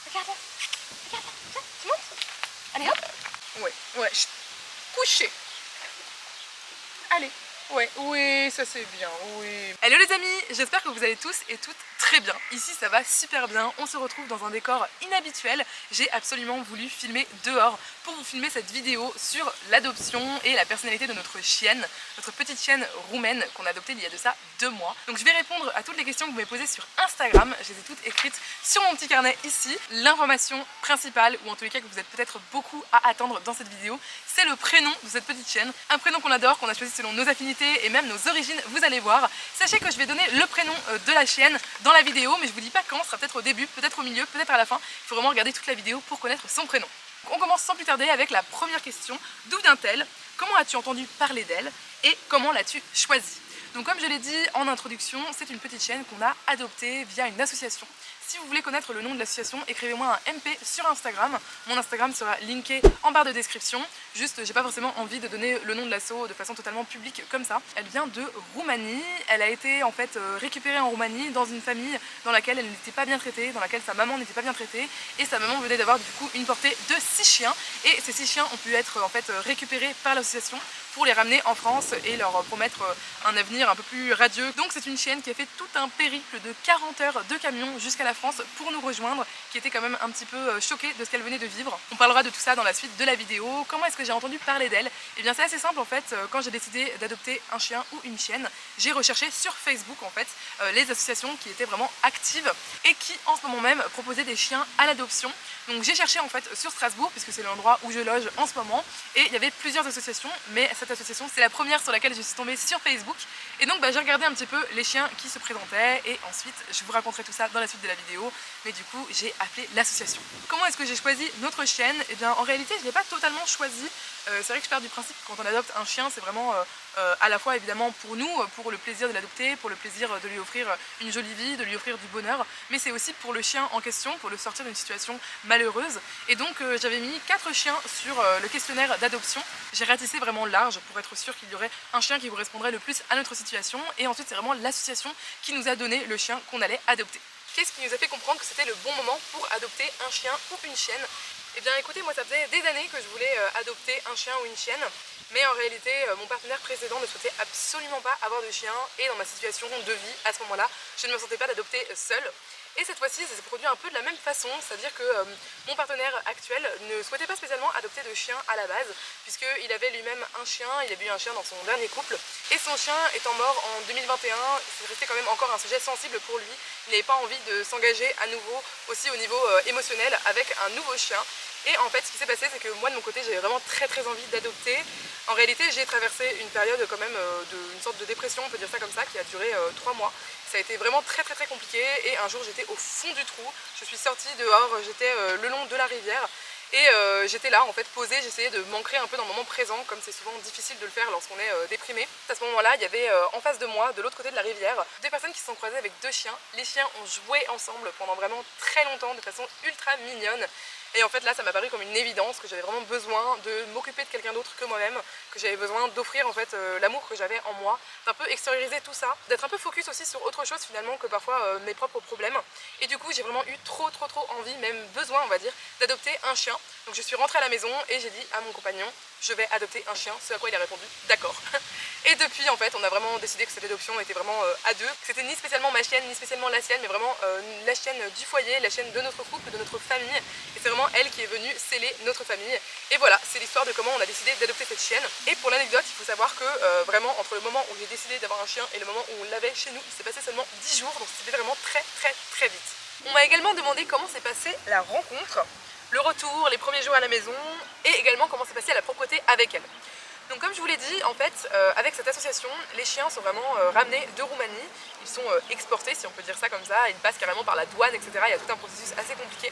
regarde là. Regarde là. Tu montes. Allez hop. Ouais, ouais, chut. Couché. Allez. Ouais, oui, ça c'est bien, oui. Hello les amis, j'espère que vous allez tous et toutes très bien. Ici ça va super bien, on se retrouve dans un décor inhabituel. J'ai absolument voulu filmer dehors pour vous filmer cette vidéo sur l'adoption et la personnalité de notre chienne, notre petite chienne roumaine qu'on a adoptée il y a de ça 2 mois. Donc je vais répondre à toutes les questions que vous m'avez posées sur Instagram, je les ai toutes écrites sur mon petit carnet ici. L'information principale, ou en tous les cas que vous êtes peut-être beaucoup à attendre dans cette vidéo, c'est le prénom de cette petite chienne. Un prénom qu'on adore, qu'on a choisi selon nos affinités et même nos origines, vous allez voir. Sachez que je vais donner le prénom de la chienne dans la vidéo, mais je vous dis pas quand, ce sera peut-être au début, peut-être au milieu, peut-être à la fin. Il faut vraiment regarder toute la vidéo pour connaître son prénom. Donc on commence sans plus tarder avec la première question. D'où vient-elle? Comment as-tu entendu parler d'elle? Et comment l'as-tu choisie? Donc comme je l'ai dit en introduction, c'est une petite chienne qu'on a adoptée via une association. Si vous voulez connaître le nom de l'association, écrivez-moi un MP sur Instagram. Mon Instagram sera linké en barre de description. Juste, j'ai pas forcément envie de donner le nom de l'asso de façon totalement publique comme ça. Elle vient de Roumanie. Elle a été en fait récupérée en Roumanie dans une famille dans laquelle elle n'était pas bien traitée, dans laquelle sa maman n'était pas bien traitée. Et sa maman venait d'avoir du coup une portée de 6 chiens. Et ces 6 chiens ont pu être en fait récupérés par l'association pour les ramener en France et leur promettre un avenir un peu plus radieux. Donc c'est une chienne qui a fait tout un périple de 40 heures de camion jusqu'à la France pour nous rejoindre, qui était quand même un petit peu choquée de ce qu'elle venait de vivre. On parlera de tout ça dans la suite de la vidéo. Comment est-ce que j'ai entendu parler d'elle? Et bien c'est assez simple en fait, quand j'ai décidé d'adopter un chien ou une chienne, j'ai recherché sur Facebook en fait les associations qui étaient vraiment actives et qui en ce moment même proposaient des chiens à l'adoption. Donc j'ai cherché en fait sur Strasbourg, puisque c'est l'endroit où je loge en ce moment, et il y avait plusieurs associations, mais cette association c'est la première sur laquelle je suis tombée sur Facebook. Et donc j'ai regardé un petit peu les chiens qui se présentaient, et ensuite je vous raconterai tout ça dans la suite de la vidéo, mais du coup j'ai appelé l'association. Comment est-ce que j'ai choisi notre chienne? Et bien en réalité je ne l'ai pas totalement choisie. C'est vrai que je pars du principe que quand on adopte un chien, c'est vraiment à la fois évidemment pour nous, pour le plaisir de l'adopter, pour le plaisir de lui offrir une jolie vie, de lui offrir du bonheur, mais c'est aussi pour le chien en question, pour le sortir d'une situation malheureuse. Et donc j'avais mis 4 chiens sur le questionnaire d'adoption. J'ai ratissé vraiment large pour être sûr qu'il y aurait un chien qui correspondrait le plus à notre situation, et ensuite c'est vraiment l'association qui nous a donné le chien qu'on allait adopter. Qu'est-ce qui nous a fait comprendre que c'était le bon moment pour adopter un chien ou une chienne? Eh bien écoutez, moi ça faisait des années que je voulais adopter un chien ou une chienne, mais en réalité mon partenaire précédent ne souhaitait absolument pas avoir de chien, et dans ma situation de vie à ce moment-là, je ne me sentais pas d'adopter seule. Et cette fois-ci, ça s'est produit un peu de la même façon, c'est-à-dire que mon partenaire actuel ne souhaitait pas spécialement adopter de chien à la base, puisqu'il avait lui-même un chien, il avait eu un chien dans son dernier couple, et son chien étant mort en 2021, c'est resté quand même encore un sujet sensible pour lui. Il n'avait pas envie de s'engager à nouveau, aussi au niveau émotionnel, avec un nouveau chien. Et en fait ce qui s'est passé, c'est que moi de mon côté j'avais vraiment très envie d'adopter. En réalité j'ai traversé une période quand même une sorte de dépression, on peut dire ça comme ça, qui a duré 3 mois. Ça a été vraiment très compliqué, et un jour j'étais au fond du trou, je suis sortie dehors, j'étais le long de la rivière. Et j'étais là en fait posée, j'essayais de m'ancrer un peu dans le moment présent, comme c'est souvent difficile de le faire lorsqu'on est déprimé. À ce moment-là, il y avait en face de moi, de l'autre côté de la rivière, 2 personnes qui se sont croisées avec 2 chiens. Les chiens ont joué ensemble pendant vraiment très longtemps, de façon ultra mignonne. Et en fait là ça m'a paru comme une évidence que j'avais vraiment besoin de m'occuper de quelqu'un d'autre que moi-même, que j'avais besoin d'offrir en fait l'amour que j'avais en moi, d'un peu extérioriser tout ça, d'être un peu focus aussi sur autre chose finalement que parfois mes propres problèmes. Et du coup j'ai vraiment eu trop envie, même besoin on va dire, d'adopter un chien. Donc je suis rentrée à la maison et j'ai dit à mon compagnon, je vais adopter un chien, ce à quoi il a répondu d'accord. Et depuis en fait on a vraiment décidé que cette adoption était vraiment à deux, que c'était ni spécialement ma chienne ni spécialement la sienne, mais vraiment la chienne du foyer, la chienne de notre couple, de notre famille, et c'est vraiment elle qui est venue sceller notre famille. Et voilà, c'est l'histoire de comment on a décidé d'adopter cette chienne. Et pour l'anecdote, il faut savoir que vraiment entre le moment où j'ai décidé d'avoir un chien et le moment où on l'avait chez nous, il s'est passé seulement 10 jours, donc c'était vraiment très vite. On m'a également demandé comment s'est passée la rencontre, le retour, les premiers jours à la maison, et également comment s'est passée la propreté avec elle. Donc comme je vous l'ai dit, en fait, avec cette association, les chiens sont vraiment ramenés de Roumanie. Ils sont exportés, si on peut dire ça comme ça, ils passent carrément par la douane, etc. Il y a tout un processus assez compliqué.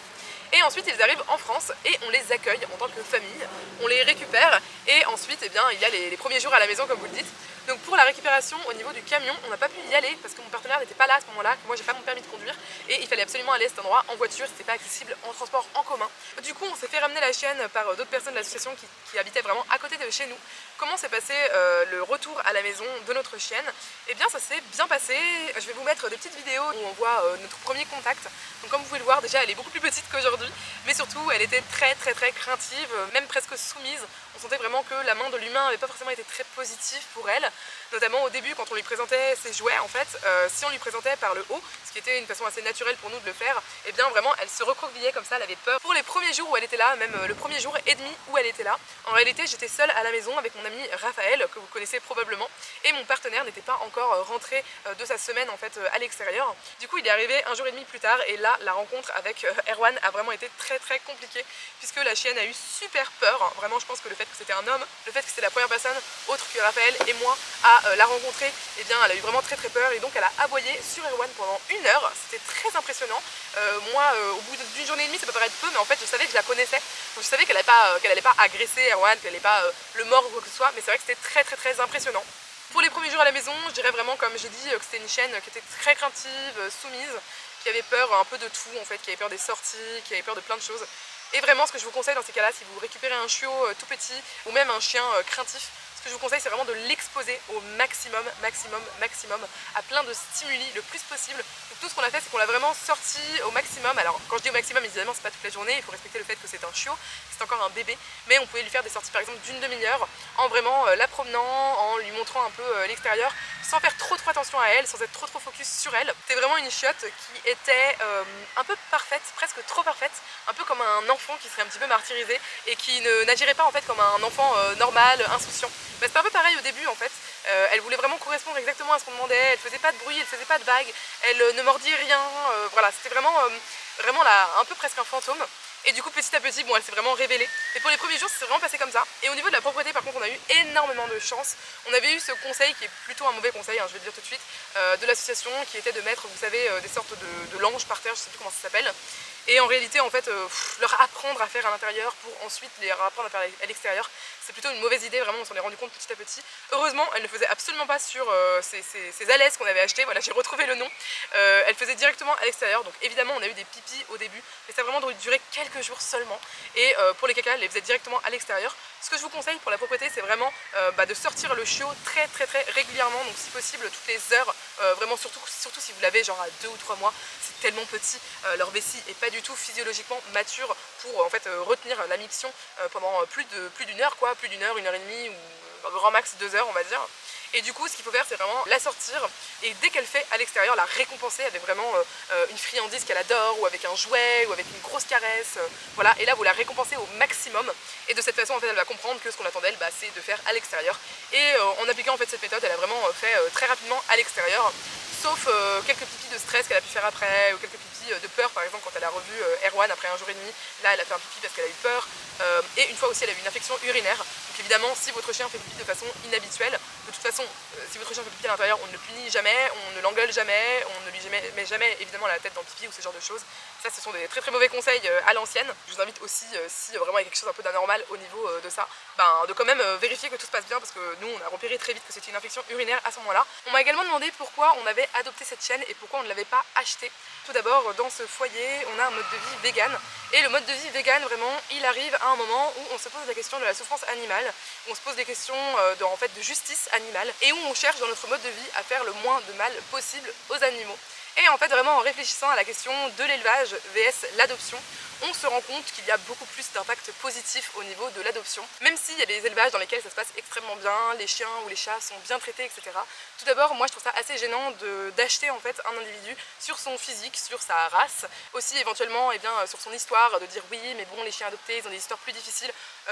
Et ensuite, ils arrivent en France et on les accueille en tant que famille. On les récupère et ensuite, eh bien, il y a les premiers jours à la maison, comme vous le dites. Donc pour la récupération au niveau du camion, on n'a pas pu y aller parce que mon partenaire n'était pas là à ce moment-là, que moi j'ai pas mon permis de conduire, et il fallait absolument aller à cet endroit en voiture, c'était pas accessible en transport en commun. Du coup on s'est fait ramener la chienne par d'autres personnes de l'association qui habitaient vraiment à côté de chez nous. Comment s'est passé le retour à la maison de notre chienne? Eh bien ça s'est bien passé. Je vais vous mettre des petites vidéos où on voit notre premier contact. Donc comme vous pouvez le voir, déjà elle est beaucoup plus petite qu'aujourd'hui. aujourd'hui, mais surtout elle était très craintive, même presque soumise. On sentait vraiment que la main de l'humain n'avait pas forcément été très positive pour elle, notamment au début quand on lui présentait ses jouets en fait, si on lui présentait par le haut, ce qui était une façon assez naturelle pour nous de le faire, et bien vraiment elle se recroquevillait comme ça, elle avait peur. Pour les premiers jours où elle était là, même le premier jour et demi où elle était là, en réalité j'étais seule à la maison avec mon ami Raphaël, que vous connaissez probablement, et mon partenaire n'était pas encore rentré de sa semaine en fait à l'extérieur. Du coup il est arrivé un jour et demi plus tard, et là la rencontre avec Erwan a vraiment été très compliquée, puisque la chienne a eu super peur. Vraiment je pense que le fait que c'était un homme, le fait que c'était la première personne autre que Raphaël et moi à la rencontrer, et bien elle a eu vraiment très peur, et donc elle a aboyé sur Erwan pendant 1 heure. C'était très impressionnant. Moi au bout d'une journée et demie ça peut paraître peu, mais en fait je savais que je la connaissais, donc je savais qu'elle allait pas agresser Erwan, qu'elle allait pas le mordre ou quoi que ce soit, mais c'est vrai que c'était très impressionnant. Pour les premiers jours à la maison, je dirais vraiment, comme j'ai dit, que c'était une chienne qui était très craintive, soumise, qui avait peur un peu de tout en fait, qui avait peur des sorties, qui avait peur de plein de choses. Et vraiment ce que je vous conseille dans ces cas-là, si vous récupérez un chiot tout petit ou même un chien craintif, ce que je vous conseille c'est vraiment de l'exposer au maximum à plein de stimuli le plus possible. Donc tout ce qu'on a fait c'est qu'on l'a vraiment sorti au maximum. Alors quand je dis au maximum évidemment c'est pas toute la journée, il faut respecter le fait que c'est un chiot, c'est encore un bébé, mais on pouvait lui faire des sorties par exemple d'une demi-heure en vraiment la promenant, en lui montrant un peu l'extérieur, sans faire trop attention à elle, sans être trop focus sur elle. C'était vraiment une chiotte qui était un peu parfaite, presque trop parfaite, un peu comme un enfant qui serait un petit peu martyrisé et qui n'agirait pas en fait comme un enfant normal, insouciant. Bah, c'était un peu pareil au début en fait, elle voulait vraiment correspondre exactement à ce qu'on demandait, elle faisait pas de bruit, elle faisait pas de vagues, elle ne mordit rien, voilà, c'était vraiment là, un peu presque un fantôme. Et du coup petit à petit, bon, elle s'est vraiment révélée. Et pour les premiers jours, c'est vraiment passé comme ça. Et au niveau de la propreté, par contre, on a eu énormément de chance. On avait eu ce conseil qui est plutôt un mauvais conseil, hein, je vais le dire tout de suite, de l'association, qui était de mettre, vous savez, des sortes de langes par terre, je sais plus comment ça s'appelle. Et en réalité, en fait, leur apprendre à faire à l'intérieur pour ensuite les apprendre à faire à l'extérieur, c'est plutôt une mauvaise idée, vraiment on s'en est rendu compte petit à petit. Heureusement, elle ne faisait absolument pas sur ces alaises qu'on avait achetées, voilà, j'ai retrouvé le nom. Elle faisait directement à l'extérieur, donc évidemment on a eu des pipis au début, mais ça a vraiment duré quelques jours seulement. Et pour les caca, elle les faisait directement à l'extérieur. Ce que je vous conseille pour la propreté, c'est vraiment de sortir le chiot très régulièrement, donc si possible toutes les heures, vraiment surtout si vous l'avez genre à 2 ou 3 mois, c'est tellement petit, leur vessie est pas du tout physiologiquement mature pour en fait retenir la miction pendant plus d'une heure quoi, plus d'une heure, 1 heure et demie ou grand max 2 heures on va dire. Et du coup ce qu'il faut faire c'est vraiment la sortir et dès qu'elle fait à l'extérieur la récompenser avec vraiment une friandise qu'elle adore, ou avec un jouet, ou avec une grosse caresse, voilà, et là vous la récompensez au maximum, et de cette façon en fait elle va comprendre que ce qu'on attend d'elle c'est de faire à l'extérieur. Et en appliquant en fait cette méthode elle a vraiment fait très rapidement à l'extérieur, sauf quelques pipis de stress qu'elle a pu faire après, ou quelques pipis de peur par exemple quand elle a revu Erwan après 1 jour et demi, là elle a fait un pipi parce qu'elle a eu peur, et une fois aussi elle a eu une infection urinaire. Donc évidemment si votre chien fait pipi de façon inhabituelle, de toute façon si votre chien fait pipi à l'intérieur on ne le punit jamais, on ne l'engueule jamais, on ne lui met jamais évidemment la tête dans le pipi ou ce genre de choses. Ça ce sont des très mauvais conseils à l'ancienne. Je vous invite aussi si vraiment il y a quelque chose un peu d'anormal au niveau de ça, de quand même vérifier que tout se passe bien, parce que nous on a repéré très vite que c'était une infection urinaire à ce moment là. On m'a également demandé pourquoi on avait adopté cette chienne et pourquoi on ne l'avait pas achetée. Tout d'abord dans ce foyer on a un mode de vie vegan, et le mode de vie vegan vraiment il arrive à un moment où on se pose la question de la souffrance animale, où on se pose des questions en fait de justice animale, et où on cherche dans notre mode de vie à faire le moins de mal possible aux animaux. Et en fait vraiment en réfléchissant à la question de l'élevage vs l'adoption, on se rend compte qu'il y a beaucoup plus d'impact positif au niveau de l'adoption. Même s'il y a des élevages dans lesquels ça se passe extrêmement bien, les chiens ou les chats sont bien traités, etc. Tout d'abord, moi je trouve ça assez gênant d'acheter en fait un individu sur son physique, sur sa race, aussi éventuellement sur son histoire, de dire oui mais bon les chiens adoptés ils ont des histoires plus difficiles.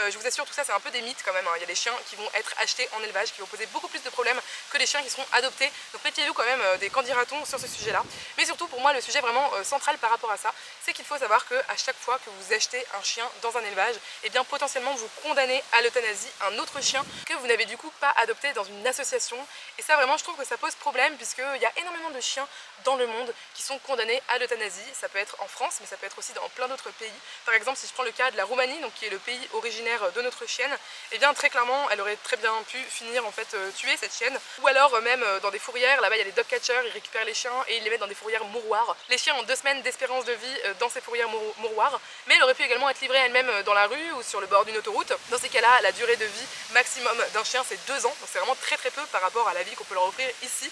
Je vous assure tout ça c'est un peu des mythes quand même, hein. Il y a des chiens qui vont être achetés en élevage qui vont poser beaucoup plus de problèmes que les chiens qui seront adoptés, donc méfiez-vous quand même des candidatons sur ce sujet là. Mais surtout pour moi le sujet vraiment central par rapport à ça, c'est qu'il faut savoir que à chaque fois que vous achetez un chien dans un élevage, et bien potentiellement vous condamnez à l'euthanasie un autre chien que vous n'avez du coup pas adopté dans une association. Et ça vraiment je trouve que ça pose problème, puisqu'il y a énormément de chiens dans le monde qui sont condamnés à l'euthanasie. Ça peut être en France mais ça peut être aussi dans plein d'autres pays. Par exemple si je prends le cas de la Roumanie, donc qui est le pays originaire de notre chienne, et bien très clairement elle aurait très bien pu finir en fait tuer cette chienne, ou alors même dans des fourrières, là-bas il y a des dog catchers, ils récupèrent les chiens et ils les mettent dans des fourrières mouroirs. Les chiens ont 2 semaines d'espérance de vie dans ces fourrières mouroirs. l'abattoir, mais elle aurait pu également être livrée elle-même dans la rue ou sur le bord d'une autoroute. Dans ces cas-là, la durée de vie maximum d'un chien c'est 2 ans, donc c'est vraiment très peu par rapport à la vie qu'on peut leur offrir ici.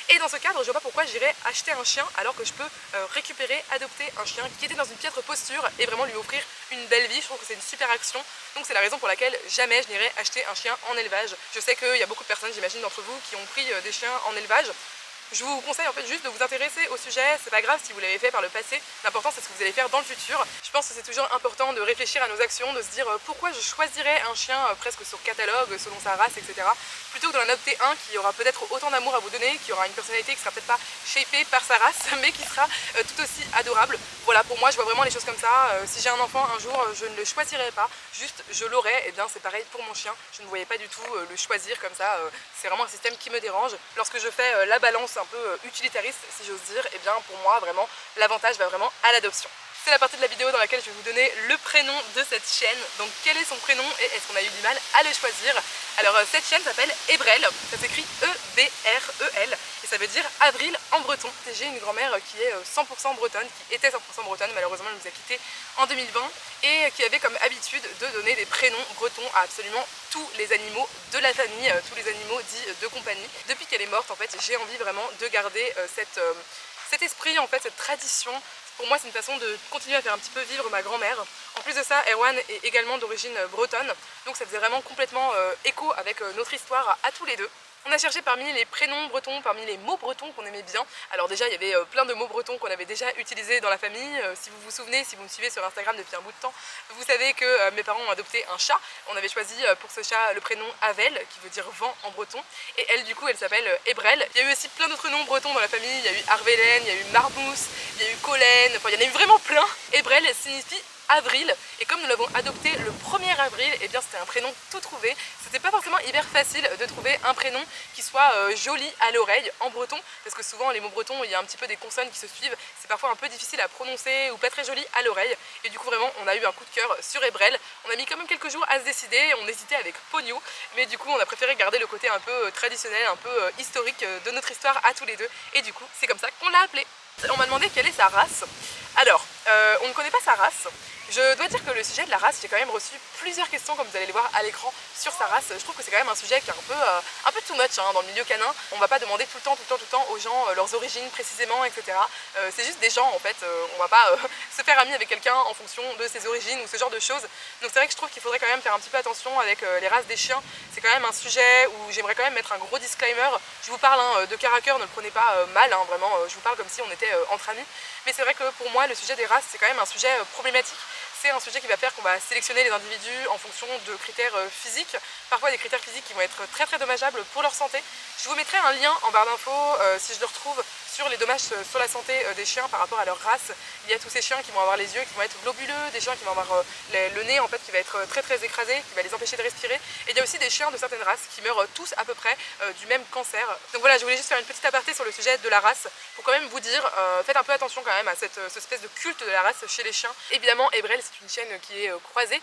Et dans ce cadre, je vois pas pourquoi j'irais acheter un chien alors que je peux récupérer, adopter un chien qui était dans une piètre posture et vraiment lui offrir une belle vie. Je trouve que c'est une super action. Donc c'est la raison pour laquelle jamais je n'irai acheter un chien en élevage. Je sais qu'il y a beaucoup de personnes, j'imagine d'entre vous, qui ont pris des chiens en élevage. Je vous conseille en fait juste de vous intéresser au sujet, c'est pas grave si vous l'avez fait par le passé, l'important c'est ce que vous allez faire dans le futur. Je pense que c'est toujours important de réfléchir à nos actions, de se dire pourquoi je choisirais un chien presque sur catalogue, selon sa race, etc. Plutôt que d'en adopter un qui aura peut-être autant d'amour à vous donner, qui aura une personnalité qui sera peut-être pas shapée par sa race, mais qui sera tout aussi adorable. Voilà, pour moi je vois vraiment les choses comme ça. Si j'ai un enfant un jour, je ne le choisirai pas, juste je l'aurai, et bien c'est pareil pour mon chien. Je ne voyais pas du tout le choisir comme ça, c'est vraiment un système qui me dérange. Lorsque je fais la balance un peu utilitariste si j'ose dire, et bien pour moi vraiment l'avantage va vraiment à l'adoption. C'est la partie de la vidéo dans laquelle je vais vous donner le prénom de cette chienne. Donc quel est son prénom et est-ce qu'on a eu du mal à le choisir? Alors cette chienne s'appelle Ebrel, ça s'écrit E-B-R-E-L et ça veut dire avril en breton. J'ai une grand-mère qui est 100% bretonne, qui était 100% bretonne, malheureusement elle nous a quittés en 2020 et qui avait comme habitude de donner des prénoms bretons à absolument tous les animaux de la famille, tous les animaux dits de compagnie. Depuis qu'elle est morte en fait j'ai envie vraiment de garder cet esprit en fait, cette tradition. Pour moi c'est une façon de continuer à faire un petit peu vivre ma grand-mère. En plus de ça, Erwan est également d'origine bretonne, donc ça faisait vraiment complètement écho avec notre histoire à tous les deux. On a cherché parmi les prénoms bretons, parmi les mots bretons qu'on aimait bien. Alors déjà il y avait plein de mots bretons qu'on avait déjà utilisés dans la famille. Si vous vous souvenez, si vous me suivez sur Instagram depuis un bout de temps, vous savez que mes parents ont adopté un chat. On avait choisi pour ce chat le prénom Avel, qui veut dire vent en breton. Et elle du coup elle s'appelle Ebrel. Il y a eu aussi plein d'autres noms bretons dans la famille. Il y a eu Arvelen, il y a eu Marbous, il y a eu Collen, enfin il y en a eu vraiment plein. Ebrel signifie avril et comme nous l'avons adopté le 1er avril, et bien c'était un prénom tout trouvé. C'était pas forcément hyper facile de trouver un prénom qui soit joli à l'oreille en breton parce que souvent les mots bretons il y a un petit peu des consonnes qui se suivent, c'est parfois un peu difficile à prononcer ou pas très joli à l'oreille et du coup vraiment on a eu un coup de cœur sur Ebrel. On a mis quand même quelques jours à se décider, on hésitait avec Pogno mais du coup on a préféré garder le côté un peu traditionnel, un peu historique de notre histoire à tous les deux et du coup c'est comme ça qu'on l'a appelé. On m'a demandé quelle est sa race. Alors, on ne connaît pas sa race. Je dois dire que le sujet de la race, j'ai quand même reçu plusieurs questions comme vous allez les voir à l'écran sur sa race. Je trouve que c'est quand même un sujet qui est un peu too much dans le milieu canin. On va pas demander tout le temps aux gens leurs origines précisément, etc. C'est juste des gens en fait, on va pas se faire ami avec quelqu'un en fonction de ses origines ou ce genre de choses. Donc c'est vrai que je trouve qu'il faudrait quand même faire un petit peu attention avec les races des chiens. C'est quand même un sujet où j'aimerais quand même mettre un gros disclaimer. Je vous parle de cœur à cœur, ne le prenez pas mal, vraiment, je vous parle comme si on était entre amis. Mais c'est vrai que pour moi le sujet des races c'est quand même un sujet problématique. C'est un sujet qui va faire qu'on va sélectionner les individus en fonction de critères physiques, parfois des critères physiques qui vont être très dommageables pour leur santé. Je vous mettrai un lien en barre d'infos si je le retrouve sur les dommages sur la santé des chiens par rapport à leur race. Il y a tous ces chiens qui vont avoir les yeux qui vont être globuleux, des chiens qui vont avoir le nez en fait qui va être très écrasé, qui va les empêcher de respirer. Et il y a aussi des chiens de certaines races qui meurent tous à peu près du même cancer. Donc voilà, je voulais juste faire une petite aparté sur le sujet de la race pour quand même vous dire, faites un peu attention quand même à cette espèce de culte de la race chez les chiens. Évidemment, Ebrel c'est une chienne qui est croisée,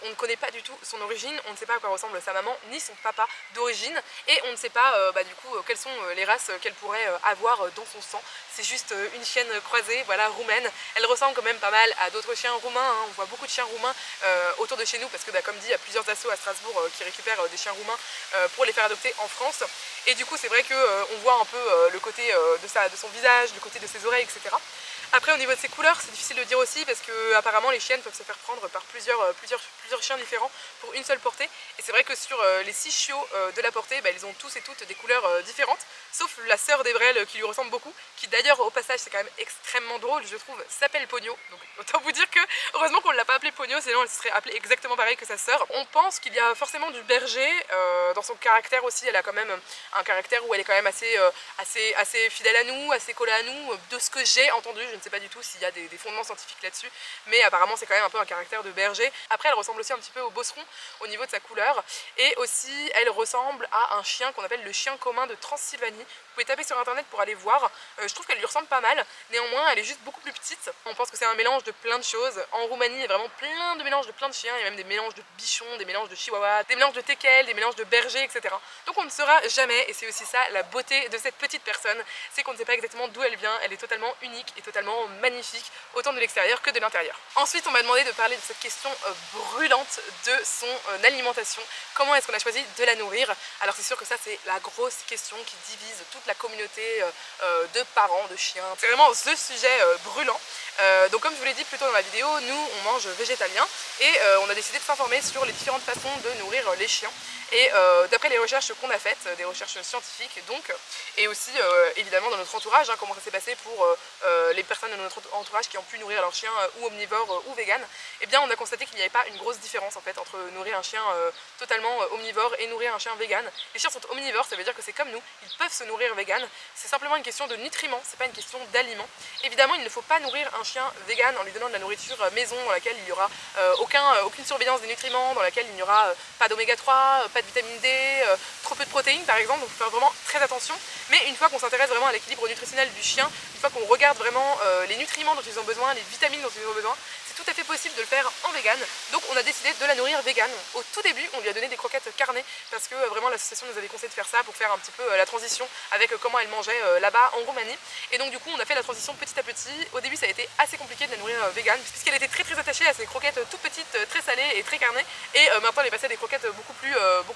on ne connaît pas du tout son origine, on ne sait pas à quoi ressemble sa maman ni son papa d'origine et on ne sait pas du coup quelles sont les races qu'elle pourrait avoir dans son sang. C'est juste une chienne croisée, voilà, roumaine. Elle ressemble quand même pas mal à d'autres chiens roumains, hein. On voit beaucoup de chiens roumains autour de chez nous parce que comme dit il y a plusieurs assos à Strasbourg qui récupèrent des chiens roumains pour les faire adopter en France et du coup c'est vrai qu'on voit un peu le côté de son visage, le côté de ses oreilles, etc. Après au niveau de ses couleurs c'est difficile de dire aussi parce que apparemment les chiennes peuvent se faire prendre par plusieurs chiens différents pour une seule portée et c'est vrai que sur les 6 chiots de la portée ils ont tous et toutes des couleurs différentes sauf la sœur d'Ebrel qui lui ressemble beaucoup, qui d'ailleurs au passage c'est quand même extrêmement drôle je trouve, s'appelle Pogno, donc autant vous dire que heureusement qu'on ne l'a pas appelée Pogno sinon elle se serait appelée exactement pareil que sa sœur. On pense qu'il y a forcément du berger dans son caractère aussi, elle a quand même un caractère où elle est quand même assez fidèle à nous, assez collée à nous, de ce que j'ai entendu, je ne sais pas du tout s'il y a des fondements scientifiques là-dessus, mais apparemment c'est quand même un peu un caractère de berger. Après elle ressemble aussi un petit peu au bosseron au niveau de sa couleur et aussi elle ressemble à un chien qu'on appelle le chien commun de Transylvanie. Vous pouvez taper sur internet pour aller voir, je trouve qu'elle lui ressemble pas mal, néanmoins elle est juste beaucoup plus petite. On pense que c'est un mélange de plein de choses. En Roumanie il y a vraiment plein de mélanges de plein de chiens, il y a même des mélanges de bichons, des mélanges de chihuahuas, des mélanges de teckels, des mélanges de bergers, etc. Donc on ne saura jamais et c'est aussi ça la beauté de cette petite personne, c'est qu'on ne sait pas exactement d'où elle vient, elle est totalement unique et totalement vraiment magnifique, autant de l'extérieur que de l'intérieur. Ensuite on m'a demandé de parler de cette question brûlante de son alimentation. Comment est-ce qu'on a choisi de la nourrir? Alors c'est sûr que ça c'est la grosse question qui divise toute la communauté de parents, de chiens. C'est vraiment ce sujet brûlant. Donc comme je vous l'ai dit plus tôt dans la vidéo, nous on mange végétalien et on a décidé de s'informer sur les différentes façons de nourrir les chiens. Et d'après les recherches qu'on a faites, des recherches scientifiques donc, et aussi évidemment dans notre entourage, comment ça s'est passé pour les personnes de notre entourage qui ont pu nourrir leur chien ou omnivore ou vegan, eh bien on a constaté qu'il n'y avait pas une grosse différence en fait entre nourrir un chien totalement omnivore et nourrir un chien vegan. Les chiens sont omnivores, ça veut dire que c'est comme nous, ils peuvent se nourrir vegan, c'est simplement une question de nutriments, c'est pas une question d'aliments. Évidemment il ne faut pas nourrir un chien vegan en lui donnant de la nourriture maison dans laquelle il n'y aura aucune surveillance des nutriments, dans laquelle il n'y aura pas d'oméga 3, pas de vitamine D, trop peu de protéines par exemple, donc il faut faire vraiment très attention. Mais une fois qu'on s'intéresse vraiment à l'équilibre nutritionnel du chien, une fois qu'on regarde vraiment les nutriments dont ils ont besoin, les vitamines dont ils ont besoin, c'est tout à fait possible de le faire en vegan. Donc on a décidé de la nourrir vegan. Au tout début on lui a donné des croquettes carnées parce que vraiment l'association nous avait conseillé de faire ça pour faire un petit peu la transition avec comment elle mangeait là-bas en Roumanie. Et donc du coup on a fait la transition petit à petit. Au début ça a été assez compliqué de la nourrir vegan puisqu'elle était très attachée à ces croquettes toutes petites, très salées et très carnées. Et maintenant elle est passée à des croquettes beaucoup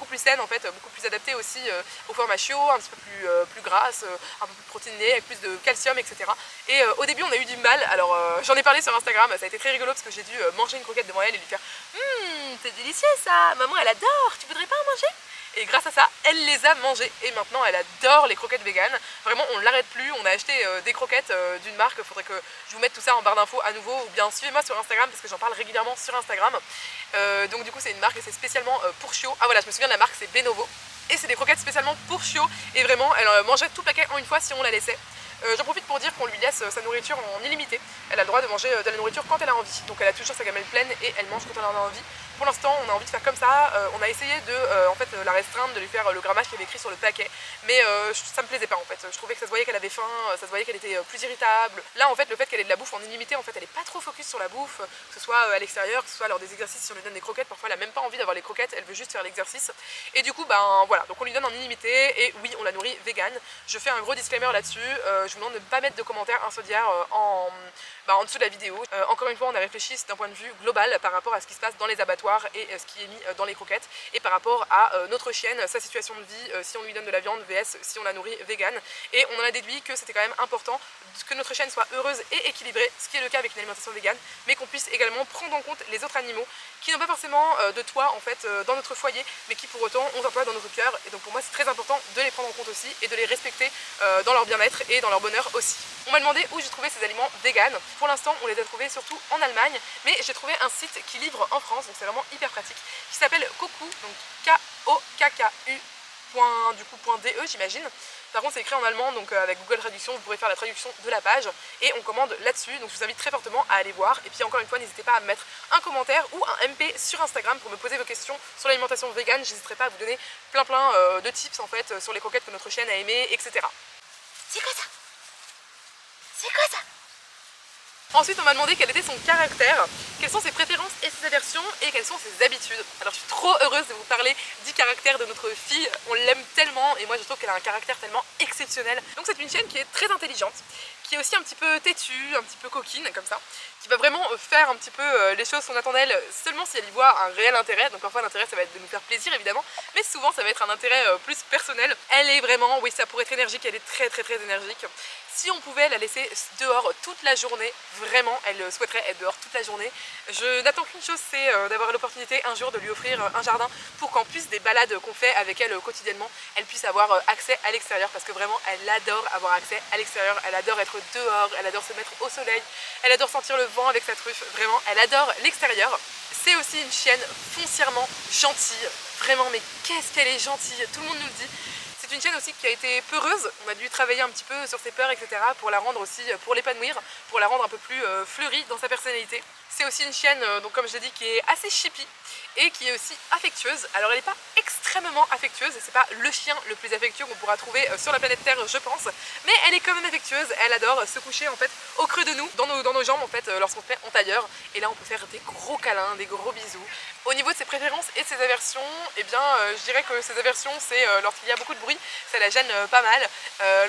plus saines en fait, beaucoup plus adaptées aussi au format chiot, un petit peu plus grasses, un peu plus protéinées, avec plus de calcium, etc. Et au début on a eu du mal, alors j'en ai parlé sur Instagram, ça a été très rigolo parce que j'ai dû manger une croquette devant elle et lui faire c'est délicieux ça, maman elle adore, tu voudrais pas en manger? Et grâce à ça, elle les a mangées et maintenant elle adore les croquettes véganes. Vraiment on ne l'arrête plus, on a acheté des croquettes d'une marque, il faudrait que je vous mette tout ça en barre d'infos à nouveau, ou bien suivez-moi sur Instagram parce que j'en parle régulièrement sur Instagram. Donc du coup c'est une marque et c'est spécialement pour chiots. Ah voilà, je me souviens de la marque, c'est Benovo. Et c'est des croquettes spécialement pour chiots et vraiment elle mangeait tout le paquet en une fois si on la laissait. J'en profite pour dire qu'on lui laisse sa nourriture en illimité. Elle a le droit de manger de la nourriture quand elle a envie. Donc elle a toujours sa gamelle pleine et elle mange quand elle en a envie. Pour l'instant, on a envie de faire comme ça. On a essayé de en fait, la restreindre, de lui faire le grammage qu'il y avait écrit sur le paquet. Mais ça me plaisait pas en fait. Je trouvais que ça se voyait qu'elle avait faim, ça se voyait qu'elle était plus irritable. Là en fait, le fait qu'elle ait de la bouffe en illimité, en fait, elle est pas trop focus sur la bouffe, que ce soit à l'extérieur, que ce soit lors des exercices, si on lui donne des croquettes, parfois elle a même pas envie d'avoir les croquettes, elle veut juste faire l'exercice. Et du coup, ben voilà, donc on lui donne en illimité et oui, on la nourrit vegan. Je fais un gros disclaimer là-dessus. Je vous demande de ne pas mettre de commentaires incendiaires en dessous de la vidéo. Encore une fois, on a réfléchi d'un point de vue global par rapport à ce qui se passe dans les abattoirs et ce qui est mis dans les croquettes et par rapport à notre chienne, sa situation de vie, si on lui donne de la viande vs si on la nourrit vegan. Et on en a déduit que c'était quand même important que notre chienne soit heureuse et équilibrée, ce qui est le cas avec une alimentation vegan, mais qu'on puisse également prendre en compte les autres animaux qui n'ont pas forcément de toit en fait dans notre foyer, mais qui pour autant ont un toit dans notre cœur. Et donc pour moi c'est très important de les prendre en compte aussi et de les respecter dans leur bien-être et dans leur bonheur aussi. On m'a demandé où j'ai trouvé ces aliments vegan. Pour l'instant on les a trouvés surtout en Allemagne, mais j'ai trouvé un site qui livre en France, donc c'est vraiment hyper pratique, qui s'appelle Koku, donc KOKKU.de j'imagine. Par contre c'est écrit en allemand, donc avec Google Traduction vous pourrez faire la traduction de la page et on commande là-dessus, donc je vous invite très fortement à aller voir. Et puis encore une fois n'hésitez pas à me mettre un commentaire ou un MP sur Instagram pour me poser vos questions sur l'alimentation vegan. J'hésiterai pas à vous donner plein de tips en fait sur les croquettes que notre chienne a aimées, etc. C'est quoi ça? C'est quoi ça? Ensuite on m'a demandé quel était son caractère, quelles sont ses préférences et ses aversions et quelles sont ses habitudes. Alors je suis trop heureuse de vous parler du caractère de notre fille, on l'aime tellement et moi je trouve qu'elle a un caractère tellement exceptionnel. Donc c'est une chienne qui est très intelligente, qui est aussi un petit peu têtue, un petit peu coquine comme ça, qui va vraiment faire un petit peu les choses qu'on attend d'elle seulement si elle y voit un réel intérêt. Donc parfois l'intérêt ça va être de nous faire plaisir évidemment, mais souvent ça va être un intérêt plus personnel. Elle est vraiment, oui ça pourrait être énergique, elle est très énergique. Si on pouvait la laisser dehors toute la journée, vraiment elle souhaiterait être dehors toute la journée. Je n'attends qu'une chose, c'est d'avoir l'opportunité un jour de lui offrir un jardin pour qu'en plus des balades qu'on fait avec elle quotidiennement, elle puisse avoir accès à l'extérieur, parce que vraiment elle adore avoir accès à l'extérieur, elle adore être dehors, elle adore se mettre au soleil, elle adore sentir le vent avec sa truffe, vraiment elle adore l'extérieur. C'est aussi une chienne foncièrement gentille, vraiment mais qu'est-ce qu'elle est gentille, tout le monde nous le dit. C'est une chienne aussi qui a été peureuse, on a dû travailler un petit peu sur ses peurs etc. pour la rendre aussi, pour l'épanouir, pour la rendre un peu plus fleurie dans sa personnalité. C'est aussi une chienne, donc comme je l'ai dit, qui est assez chippie et qui est aussi affectueuse. Alors elle n'est pas extrêmement affectueuse, c'est pas le chien le plus affectueux qu'on pourra trouver sur la planète Terre je pense, mais elle est quand même affectueuse, elle adore se coucher en fait au creux de nous, dans nos jambes en fait lorsqu'on se met en tailleur, et là on peut faire des gros câlins, des gros bisous. Au niveau de ses préférences et de ses aversions, eh bien je dirais que ses aversions c'est lorsqu'il y a beaucoup de bruit, ça la gêne pas mal,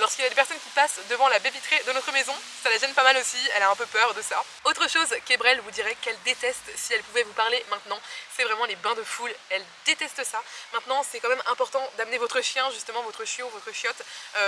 lorsqu'il y a des personnes qui passent devant la baie vitrée de notre maison, ça la gêne pas mal aussi, elle a un peu peur de ça. Autre chose qu'Ebrel vous dirait qu'elle déteste si elle pouvait vous parler maintenant, c'est vraiment les bains de foule, elle déteste ça. Maintenant c'est quand même important d'amener votre chien, justement votre chiot, votre chiotte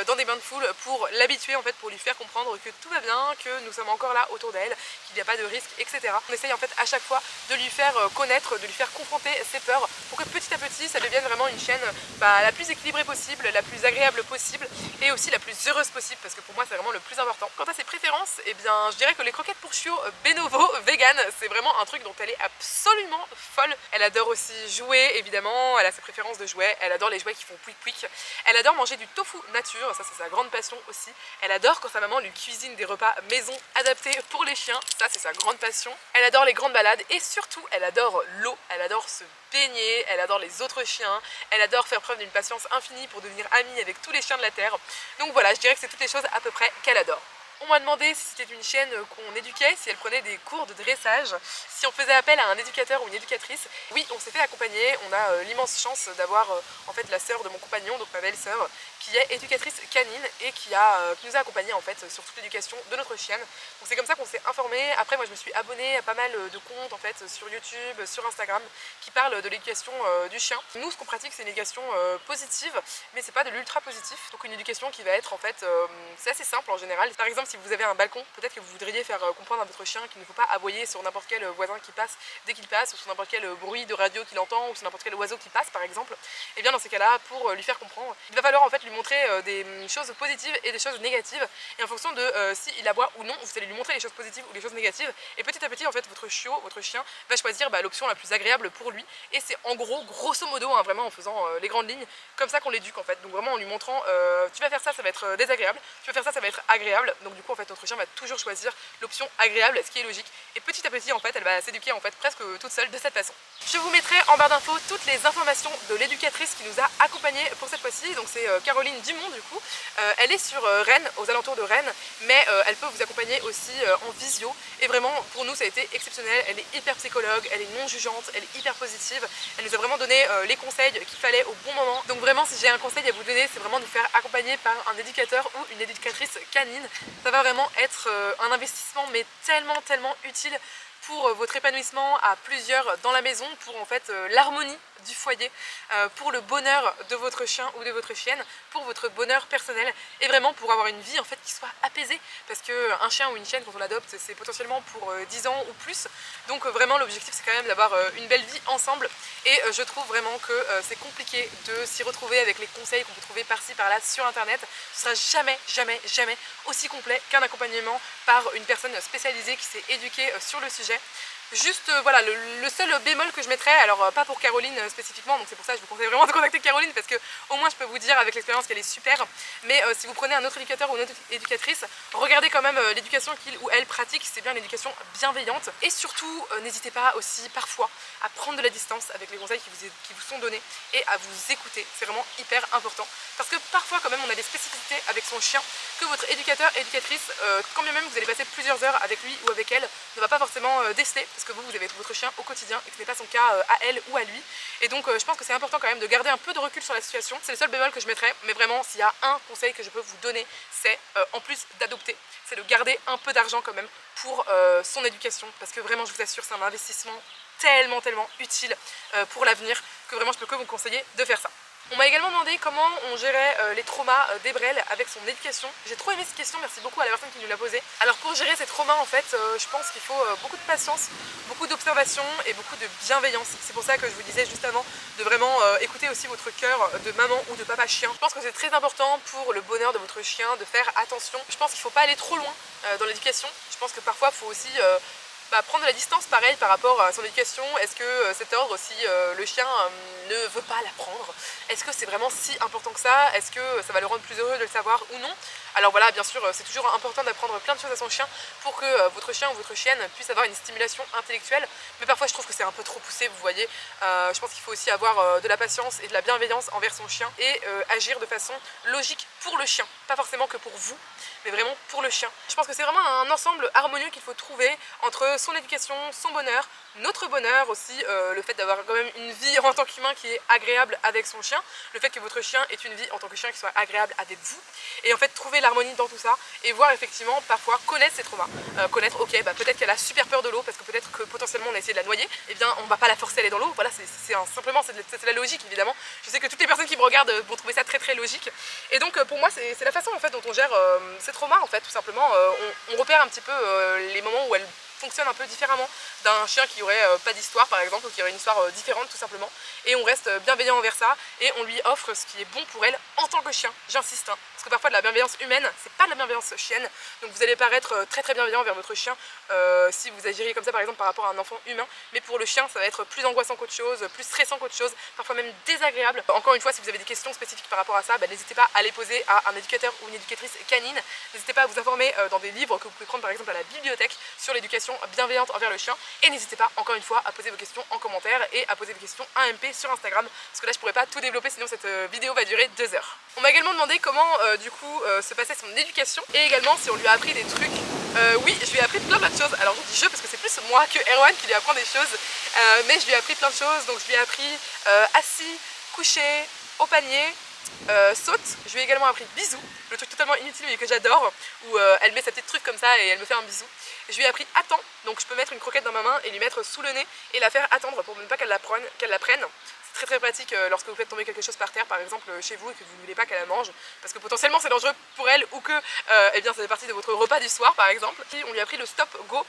dans des bains de foule pour l'habituer en fait, pour lui faire comprendre que tout va bien, que nous sommes encore là autour d'elle, qu'il n'y a pas de risque, etc. On essaye en fait à chaque fois de lui faire connaître, de lui faire confronter ses peurs pour que petit à petit ça devienne vraiment une chienne la plus équilibrée possible, la plus agréable possible et aussi la plus heureuse possible, parce que pour moi c'est vraiment le plus important. Quant à ses préférences, eh bien je dirais que les croquettes pour chiots Benovo vegan, c'est vraiment un truc dont elle est absolument folle. Elle adore aussi jouer évidemment, elle a ses préférences de jouets, elle adore les jouets qui font pouic pouic, elle adore manger du tofu nature, ça c'est sa grande passion aussi. Elle adore quand sa maman lui cuisine des repas maison adaptés pour les chiens, ça c'est sa grande passion. Elle adore les grandes balades et surtout elle adore l'eau, elle adore se baigner, elle adore les autres chiens, elle adore faire preuve d'une patience infinie pour devenir amie avec tous les chiens de la terre. Donc voilà, je dirais que c'est toutes les choses à peu près qu'elle adore. On m'a demandé si c'était une chienne qu'on éduquait, si elle prenait des cours de dressage, si on faisait appel à un éducateur ou une éducatrice. Oui, on s'est fait accompagner, on a l'immense chance d'avoir en fait la sœur de mon compagnon, donc ma belle-sœur, qui est éducatrice canine et qui nous a accompagnés en fait sur toute l'éducation de notre chienne. Donc c'est comme ça qu'on s'est informé. Après moi je me suis abonnée à pas mal de comptes en fait sur YouTube, sur Instagram qui parlent de l'éducation du chien. Nous ce qu'on pratique c'est une éducation positive, mais c'est pas de l'ultra positif. Donc une éducation qui va être en fait, c'est assez simple en général. Par exemple si vous avez un balcon, peut-être que vous voudriez faire comprendre à votre chien qu'il ne faut pas aboyer sur n'importe quel voisin qui passe dès qu'il passe, ou sur n'importe quel bruit de radio qu'il entend, ou sur n'importe quel oiseau qui passe par exemple. Et bien dans ces cas-là, pour lui faire comprendre, il va falloir en fait lui montrer des choses positives et des choses négatives, et en fonction de s'il aboie ou non, vous allez lui montrer les choses positives ou les choses négatives, et petit à petit en fait votre chiot, votre chien va choisir l'option la plus agréable pour lui, et c'est en gros, grosso modo, hein, vraiment en faisant les grandes lignes, comme ça qu'on l'éduque en fait. Donc vraiment en lui montrant tu vas faire ça, ça va être désagréable, tu vas faire ça, ça va être agréable. Donc du coup en fait notre chien va toujours choisir l'option agréable, ce qui est logique, et petit à petit en fait elle va s'éduquer en fait presque toute seule de cette façon. Je vous mettrai en barre d'infos toutes les informations de l'éducatrice qui nous a accompagnés pour cette fois-ci, donc c'est Caroline Dumont du coup. Elle est sur Rennes, aux alentours de Rennes, mais elle peut vous accompagner aussi en visio, et vraiment pour nous ça a été exceptionnel. Elle est hyper psychologue, elle est non jugeante, elle est hyper positive, elle nous a vraiment donné les conseils qu'il fallait au bon moment. Donc vraiment si j'ai un conseil à vous donner, c'est vraiment de vous faire accompagner par un éducateur ou une éducatrice canine. Ça va vraiment être un investissement mais tellement utile pour votre épanouissement à plusieurs dans la maison, pour en fait l'harmonie du foyer, pour le bonheur de votre chien ou de votre chienne, pour votre bonheur personnel, et vraiment pour avoir une vie en fait qui soit apaisée, parce qu'un chien ou une chienne quand on l'adopte c'est potentiellement pour 10 ans ou plus, donc vraiment l'objectif c'est quand même d'avoir une belle vie ensemble, et je trouve vraiment que c'est compliqué de s'y retrouver avec les conseils qu'on peut trouver par-ci par-là sur internet. Ce sera jamais aussi complet qu'un accompagnement par une personne spécialisée qui s'est éduquée sur le sujet. Juste voilà, le seul bémol que je mettrais, alors pas pour Caroline spécifiquement, donc c'est pour ça que je vous conseille vraiment de contacter Caroline, parce que au moins je peux vous dire avec l'expérience qu'elle est super, mais si vous prenez un autre éducateur ou une autre éducatrice, regardez quand même l'éducation qu'il ou elle pratique, c'est bien l'éducation bienveillante, et surtout n'hésitez pas aussi parfois à prendre de la distance avec les conseils qui vous sont donnés et à vous écouter, c'est vraiment hyper important, parce que parfois quand même on a des spécificités avec son chien que votre éducateur et éducatrice, quand bien même vous allez passer plusieurs heures avec lui ou avec elle, ne va pas forcément déceler, parce que vous avez votre chien au quotidien et que ce n'est pas son cas à elle ou à lui. Et donc je pense que c'est important quand même de garder un peu de recul sur la situation. C'est le seul bémol que je mettrais, mais vraiment s'il y a un conseil que je peux vous donner, c'est en plus d'adopter, c'est de garder un peu d'argent quand même pour son éducation, parce que vraiment je vous assure c'est un investissement tellement utile pour l'avenir, que vraiment je peux que vous conseiller de faire ça. On m'a également demandé comment on gérait les traumas d'Ebrel avec son éducation. J'ai trop aimé cette question, merci beaucoup à la personne qui nous l'a posée. Alors pour gérer ces traumas en fait, je pense qu'il faut beaucoup de patience, beaucoup d'observation et beaucoup de bienveillance. C'est pour ça que je vous disais juste avant de vraiment écouter aussi votre cœur de maman ou de papa chien. Je pense que c'est très important pour le bonheur de votre chien de faire attention. Je pense qu'il ne faut pas aller trop loin dans l'éducation. Je pense que parfois il faut aussi prendre de la distance pareil par rapport à son éducation. Est-ce que cet ordre, si le chien ne veut pas l'apprendre, est-ce que c'est vraiment si important que ça? Est-ce que ça va le rendre plus heureux de le savoir ou non? Alors voilà, bien sûr, c'est toujours important d'apprendre plein de choses à son chien pour que votre chien ou votre chienne puisse avoir une stimulation intellectuelle. Mais parfois je trouve que c'est un peu trop poussé, vous voyez. Je pense qu'il faut aussi avoir de la patience et de la bienveillance envers son chien et agir de façon logique pour le chien. Pas forcément que pour vous, mais vraiment pour le chien. Je pense que c'est vraiment un ensemble harmonieux qu'il faut trouver entre son éducation, son bonheur, notre bonheur aussi, le fait d'avoir quand même une vie en tant qu'humain qui est agréable avec son chien, le fait que votre chien ait une vie en tant que chien qui soit agréable avec vous, et en fait trouver l'harmonie dans tout ça, et voir effectivement parfois connaître ses traumas, connaître ok peut-être qu'elle a super peur de l'eau parce que peut-être que potentiellement on a essayé de la noyer, et bien on va pas la forcer à aller dans l'eau, voilà simplement c'est la logique évidemment. Je sais que toutes les personnes qui me regardent vont trouver ça très très logique, et donc pour moi c'est la façon en fait dont on gère ces traumas en fait, tout simplement. On repère un petit peu les moments où elle fonctionne un peu différemment d'un chien qui aurait pas d'histoire par exemple, ou qui aurait une histoire différente tout simplement, et on reste bienveillant envers ça et on lui offre ce qui est bon pour elle en tant que chien, j'insiste hein, parce que parfois de la bienveillance humaine c'est pas de la bienveillance chienne, donc vous allez paraître très très bienveillant envers votre chien si vous agiriez comme ça par exemple par rapport à un enfant humain, mais pour le chien ça va être plus angoissant qu'autre chose, plus stressant qu'autre chose, parfois même désagréable. Encore une fois, si vous avez des questions spécifiques par rapport à ça, n'hésitez pas à les poser à un éducateur ou une éducatrice canine, n'hésitez pas à vous informer dans des livres que vous pouvez prendre par exemple à la bibliothèque sur l'éducation bienveillante envers le chien, et n'hésitez pas encore une fois à poser vos questions en commentaire et à poser vos questions en MP sur Instagram, parce que là je pourrais pas tout développer sinon cette vidéo va durer 2 heures. On m'a également demandé comment du coup se passait son éducation, et également si on lui a appris des trucs. Oui, je lui ai appris plein de choses, alors je dis je parce que c'est plus moi que Erwan qui lui apprend des choses, mais je lui ai appris plein de choses, donc je lui ai appris assis, couché, au panier, saute. Je lui ai également appris bisous, le truc totalement inutile mais que j'adore, où elle met sa petite truc comme ça et elle me fait un bisou. Je lui ai appris attends, donc je peux mettre une croquette dans ma main et lui mettre sous le nez et la faire attendre pour ne pas qu'elle la prenne. C'est très pratique lorsque vous faites tomber quelque chose par terre par exemple chez vous et que vous ne voulez pas qu'elle la mange, parce que potentiellement c'est dangereux pour elle, ou que eh bien ça fait partie de votre repas du soir par exemple. Et on lui a appris le stop go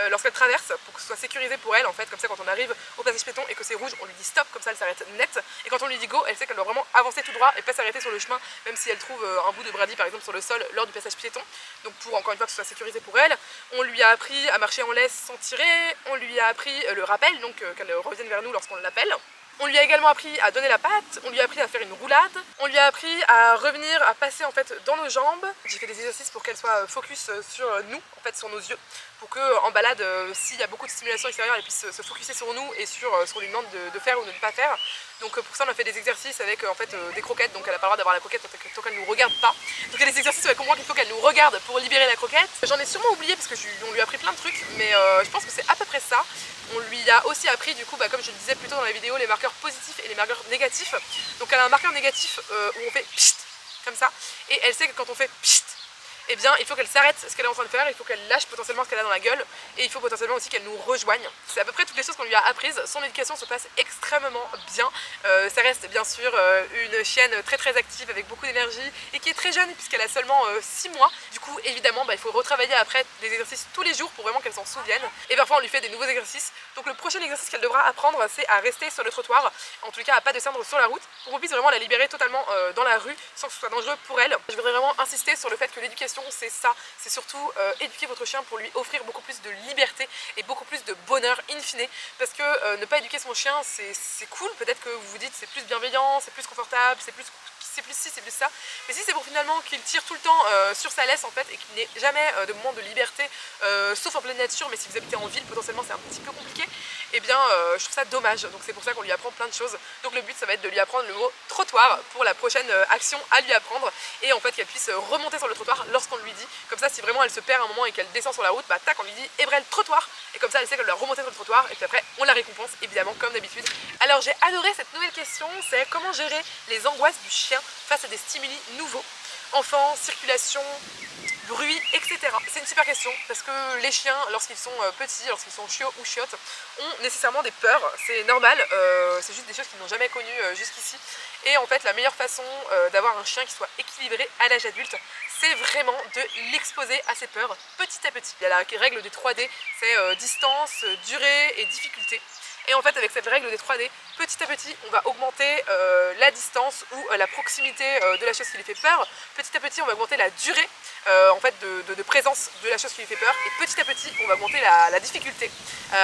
lorsqu'elle traverse, pour que ce soit sécurisé pour elle en fait, comme ça quand on arrive au passage piéton et que c'est rouge on lui dit stop, comme ça elle s'arrête net, et quand on lui dit go elle sait qu'elle doit vraiment avancer tout droit et pas s'arrêter sur le chemin même si elle trouve un bout de brindille par exemple sur le sol lors du passage piéton, donc pour encore une fois que ce soit sécurisé pour elle. On lui a appris à marcher en laisse sans tirer, on lui a appris le rappel, donc qu'elle revienne vers nous lorsqu'on l'appelle. On lui a également appris à donner la patte, on lui a appris à faire une roulade, on lui a appris à revenir, à passer en fait dans nos jambes. J'ai fait des exercices pour qu'elle soit focus sur nous, en fait sur nos yeux, pour qu'en balade, s'il y a beaucoup de stimulation extérieure, elle puisse se focuser sur nous et sur ce qu'on lui demande de faire ou de ne pas faire. Donc pour ça on a fait des exercices avec en fait des croquettes, donc elle n'a pas le droit d'avoir la croquette tant qu'elle ne nous regarde pas. Donc il y a des exercices avec moi qu'il faut qu'elle nous regarde pour libérer la croquette. J'en ai sûrement oublié parce qu'on lui a appris plein de trucs, mais je pense que c'est à peu près ça. On lui a aussi appris du coup, comme je le disais plus tôt dans la vidéo, les marqueurs positifs et les marqueurs négatifs. Donc elle a un marqueur négatif où on fait pchit, comme ça, et elle sait que quand on fait pchit, eh bien il faut qu'elle s'arrête ce qu'elle est en train de faire, il faut qu'elle lâche potentiellement ce qu'elle a dans la gueule, et il faut potentiellement aussi qu'elle nous rejoigne. C'est à peu près toutes les choses qu'on lui a apprises. Son éducation se passe extrêmement bien. Ça reste bien sûr une chienne très très active avec beaucoup d'énergie et qui est très jeune puisqu'elle a seulement 6 mois. Du coup évidemment il faut retravailler après des exercices tous les jours pour vraiment qu'elle s'en souvienne, et parfois on lui fait des nouveaux exercices. Donc le prochain exercice qu'elle devra apprendre c'est à rester sur le trottoir, en tout cas à pas descendre sur la route, pour qu'on puisse vraiment la libérer totalement dans la rue sans que ce soit dangereux pour elle. Je voudrais vraiment insister sur le fait que l'éducation c'est ça, c'est surtout éduquer votre chien pour lui offrir beaucoup plus de liberté et beaucoup plus de bonheur in fine, parce que ne pas éduquer son chien c'est cool, peut-être que vous vous dites c'est plus bienveillant, c'est plus confortable, c'est plus ci, c'est plus ça, mais si c'est pour finalement qu'il tire tout le temps sur sa laisse en fait et qu'il n'ait jamais de moment de liberté, sauf en pleine nature, mais si vous habitez en ville potentiellement c'est un petit peu compliqué, et bien je trouve ça dommage. Donc c'est pour ça qu'on lui apprend plein de choses. Donc le but ça va être de lui apprendre le mot trottoir pour la prochaine action à lui apprendre, et en fait qu'elle puisse remonter sur le trottoir lorsqu'on lui dit, comme ça si vraiment elle se perd un moment et qu'elle descend sur la route, tac on lui dit Ebrel trottoir, et comme ça elle sait qu'elle doit remonter sur le trottoir, et puis après on la récompense évidemment comme d'habitude. Alors j'ai adoré cette nouvelle question, c'est comment gérer les angoisses du chien face à des stimuli nouveaux, enfants, circulation, bruit, etc. C'est une super question parce que les chiens, lorsqu'ils sont petits, lorsqu'ils sont chiots ou chiottes, ont nécessairement des peurs, c'est normal, c'est juste des choses qu'ils n'ont jamais connues jusqu'ici. Et en fait la meilleure façon d'avoir un chien qui soit équilibré à l'âge adulte, c'est vraiment de l'exposer à ses peurs petit à petit. Il y a la règle des 3D, c'est distance, durée et difficulté. Et en fait avec cette règle des 3D, petit à petit on va augmenter la distance ou la proximité de la chose qui lui fait peur. Petit à petit on va augmenter la durée en fait de présence de la chose qui lui fait peur, et petit à petit on va augmenter la difficulté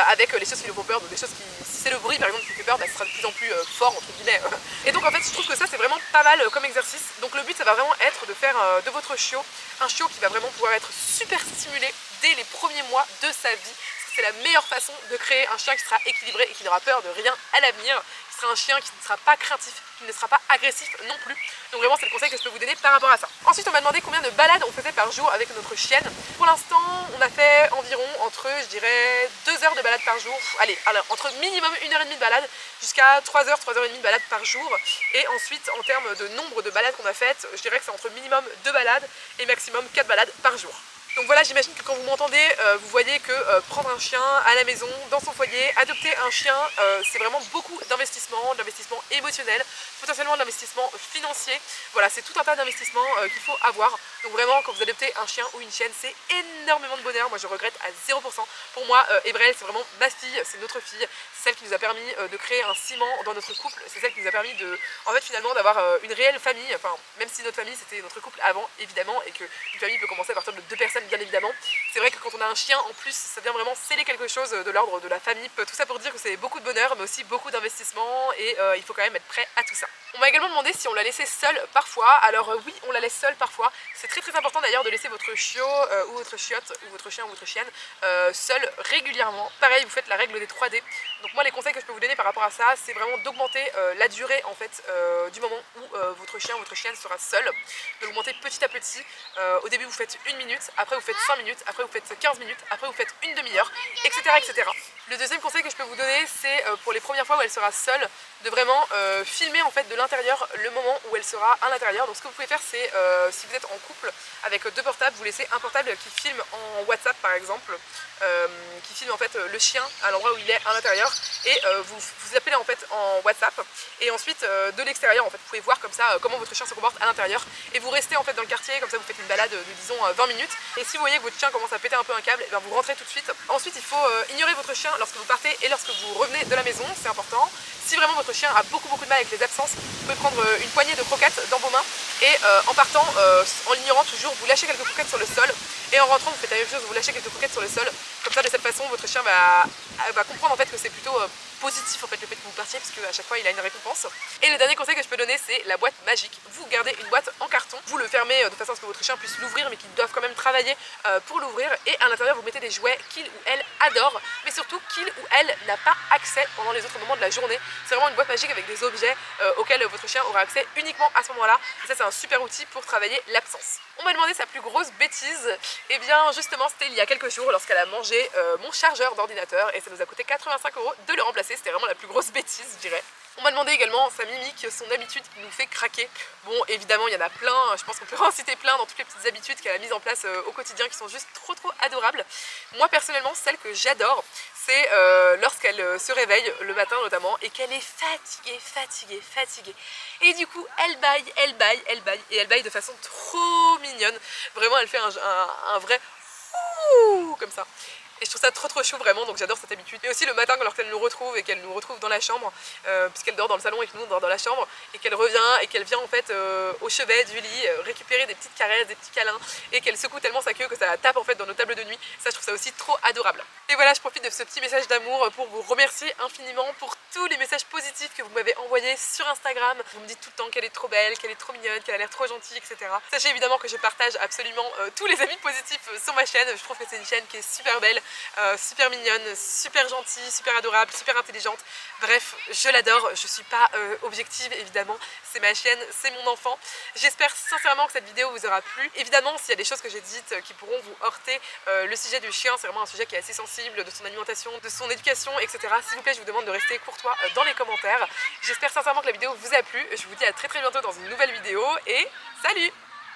avec les choses qui lui font peur. Donc des choses qui, si c'est le bruit par exemple qui lui fait peur, bah, ce sera de plus en plus fort entre guillemets. Et donc en fait je trouve que ça c'est vraiment pas mal comme exercice. Donc le but ça va vraiment être de faire de votre chiot un chiot qui va vraiment pouvoir être super stimulé dès les premiers mois de sa vie. C'est la meilleure façon de créer un chien qui sera équilibré et qui n'aura peur de rien à l'avenir, qui sera un chien qui ne sera pas craintif, qui ne sera pas agressif non plus. Donc vraiment c'est le conseil que je peux vous donner par rapport à ça. Ensuite on m'a demandé combien de balades on faisait par jour avec notre chienne. Pour l'instant on a fait environ entre je dirais 2 heures de balade par jour. Allez, alors entre minimum 1h30 de balade jusqu'à 3 heures, 3 heures et demie de balade par jour. Et ensuite en termes de nombre de balades qu'on a faites, je dirais que c'est entre minimum 2 balades et maximum 4 balades par jour. Donc voilà, j'imagine que quand vous m'entendez, vous voyez que prendre un chien à la maison, dans son foyer, adopter un chien, c'est vraiment beaucoup d'investissement, de l'investissement émotionnel, potentiellement de l'investissement financier. Voilà, c'est tout un tas d'investissements qu'il faut avoir. Donc vraiment, quand vous adoptez un chien ou une chienne, c'est énormément de bonheur. Moi, je regrette à 0%. Pour moi, Ebrel, c'est vraiment ma fille, c'est notre fille. C'est celle qui nous a permis de créer un ciment dans notre couple. C'est celle qui nous a permis de, en fait, finalement, d'avoir une réelle famille. Enfin, même si notre famille, c'était notre couple avant, évidemment, et qu'une famille peut commencer à partir de 2 personnes, bien évidemment. C'est vrai que quand on a un chien, en plus, ça vient vraiment sceller quelque chose de l'ordre de la famille. Tout ça pour dire que c'est beaucoup de bonheur, mais aussi beaucoup d'investissement, et il faut quand même être prêt à tout ça. On m'a également demandé si on la laissait seule parfois. Alors oui, on la laisse seule parfois. C'est très important d'ailleurs de laisser votre chiot ou votre chiotte, ou votre chien ou votre chienne seul régulièrement. Pareil, vous faites la règle des 3D. Donc moi, les conseils que je peux vous donner par rapport à ça, c'est vraiment d'augmenter la durée en fait du moment où votre chien ou votre chienne sera seul. De l'augmenter petit à petit. Au début, vous faites 1 minute, après vous faites 5 minutes, après vous faites 15 minutes, après vous faites une demi-heure, etc., etc. Le deuxième conseil que je peux vous donner, c'est pour les premières fois où elle sera seule, de vraiment filmer en fait de l'intérieur le moment où elle sera à l'intérieur. Donc ce que vous pouvez faire, c'est si vous êtes en couple avec 2 portables, vous laissez un portable qui filme en WhatsApp par exemple, qui filme en fait le chien à l'endroit où il est à l'intérieur, et vous appelez en fait en WhatsApp, et ensuite de l'extérieur en fait vous pouvez voir comme ça comment votre chien se comporte à l'intérieur, et vous restez en fait dans le quartier, comme ça vous faites une balade de disons 20 minutes, et si vous voyez que votre chien commence à péter un peu un câble, et bien vous rentrez tout de suite. Ensuite il faut ignorer votre chien lorsque vous partez et lorsque vous revenez de la maison, c'est important. Si vraiment votre chien a beaucoup de mal avec les absences, vous pouvez prendre une poignée de croquettes dans vos mains, et en partant, en l'ignorant toujours, vous lâchez quelques croquettes sur le sol, et en rentrant vous faites la même chose, vous lâchez quelques croquettes sur le sol. Comme ça, de cette façon, votre chien va comprendre en fait que c'est plutôt positif en fait le fait que vous partiez, parce qu'à chaque fois il a une récompense. Et le dernier conseil que je peux donner, c'est la boîte magique. Vous gardez une boîte en carton, vous le fermez de façon à ce que votre chien puisse l'ouvrir, mais qu'il doive quand même travailler pour l'ouvrir, et à l'intérieur vous mettez des jouets qu'il ou elle adore, mais surtout qu'il ou elle n'a pas accès pendant les autres moments de la journée. C'est vraiment une boîte magique avec des objets auxquels votre chien aura accès uniquement à ce moment-là, et ça c'est un super outil pour travailler l'absence. On m'a demandé sa plus grosse bêtise, et bien justement c'était il y a quelques jours lorsqu'elle a mangé mon chargeur d'ordinateur, et ça nous a coûté 85 € de le remplacer. C'était vraiment la plus grosse bêtise, je dirais. On m'a demandé également sa mimique, son habitude qui nous fait craquer. Bon, évidemment, il y en a plein, je pense qu'on peut en citer plein dans toutes les petites habitudes qu'elle a mises en place au quotidien qui sont juste trop adorables. Moi, personnellement, celle que j'adore, c'est lorsqu'elle se réveille le matin notamment et qu'elle est fatiguée. Et du coup, elle baille, et elle baille de façon trop mignonne. Vraiment, elle fait un vrai ouh comme ça. Et je trouve ça trop chou vraiment, donc j'adore cette habitude. Et aussi le matin lorsqu'elle nous retrouve, et qu'elle nous retrouve dans la chambre, puisqu'elle dort dans le salon et que nous on dort dans la chambre, et qu'elle revient et qu'elle vient en fait au chevet du lit récupérer des petites caresses, des petits câlins, et qu'elle secoue tellement sa queue que ça tape en fait dans nos tables de nuit. Ça, je trouve ça aussi trop adorable. Et voilà, je profite de ce petit message d'amour pour vous remercier infiniment pour tous les messages positifs que vous m'avez envoyés sur Instagram. Vous me dites tout le temps qu'elle est trop belle, qu'elle est trop mignonne, qu'elle a l'air trop gentille, etc. Sachez évidemment que je partage absolument tous les avis positifs sur ma chaîne. Je trouve que c'est une chaîne qui est super belle, super mignonne, super gentille, super adorable, super intelligente. Bref, je l'adore, je suis pas objective évidemment, c'est ma chaîne, c'est mon enfant. J'espère sincèrement que cette vidéo vous aura plu. Évidemment, s'il y a des choses que j'ai dites qui pourront vous heurter, le sujet du chien, c'est vraiment un sujet qui est assez sensible, de son alimentation, de son éducation, etc. S'il vous plaît, je vous demande de rester courtois dans les commentaires. J'espère sincèrement que la vidéo vous a plu. Je vous dis à très bientôt dans une nouvelle vidéo, et salut!